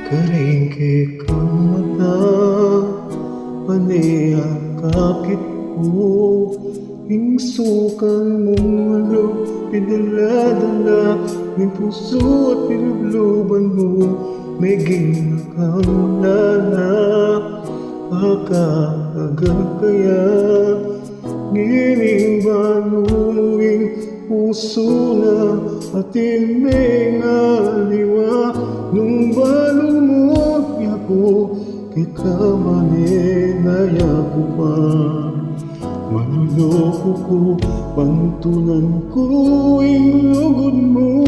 Karingkik ang mata, paniyak kapit ko. Hingsukan mong malo, pinala-dala ng puso at pinagluban mo. May ginakang lala, akakagal kaya. Ngining baluing puso na atin may ngaliwa. Nung balong mo yako, kikamanenaya ko pa. Manuloko ko, pantunan ko inugod mo.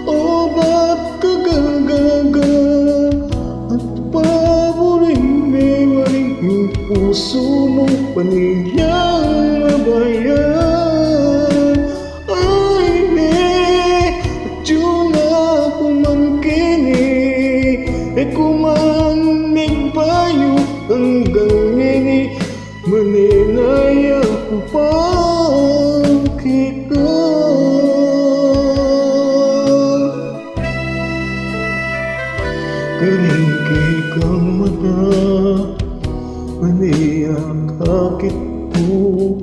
O ba't kagagaga at paboring may waring yung puso mo paniyang mabayan. Ay ne, at yun ako man kini, kumanig payo hanggang nini, maninaya ko pa kita. Karingkik ang mata, maniyak akit mo.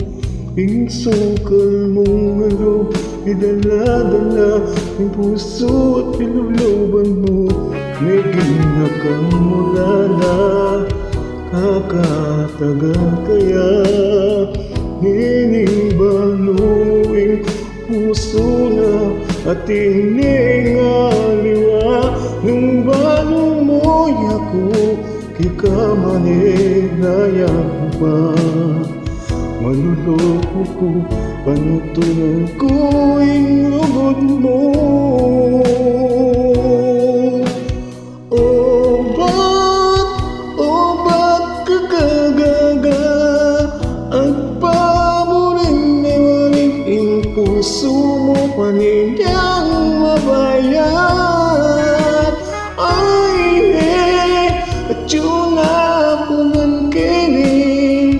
Hingsukal mong malo, idala-dala ng puso at pinagluban mo. May ginakang mulala, kakatagal kaya. Ninibaluing puso na at iningaliwa. Nung balong mo yako, kikamanenaya ko pa. Manuloko ko, pantunan ko inugod mo. O ba't kagagaga at paboring may waring yung puso mo paniyang mabayan. Ay at yun ako man kini,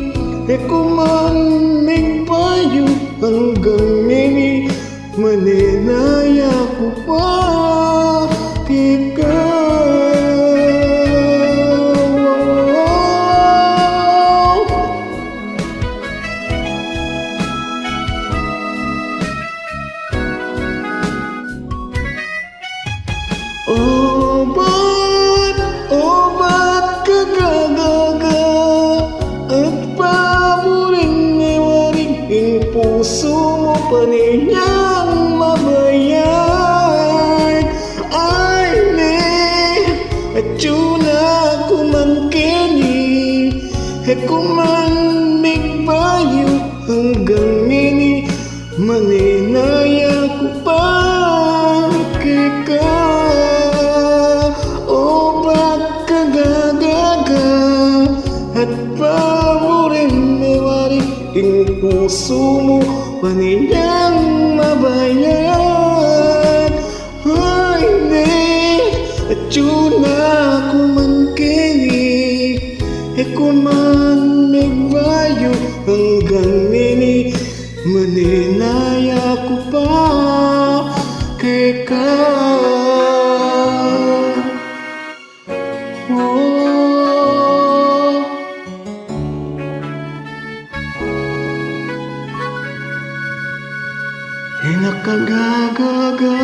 kumanig payo hanggang nini, maninaya ko pa ikaw. O ba't kagagaga at paboring may waring yung puso mo paniyang mabayan. Ay ne, at yun ako man kini, kumanig payo hanggang nini, maninaya ko pa ikaw. At paboring may waring yung puso mo paniyang mabayan. Ay ne, at yun ako man kini, kumanig payo hanggang nini, maninaya ko pa ikaw. Nakagagaga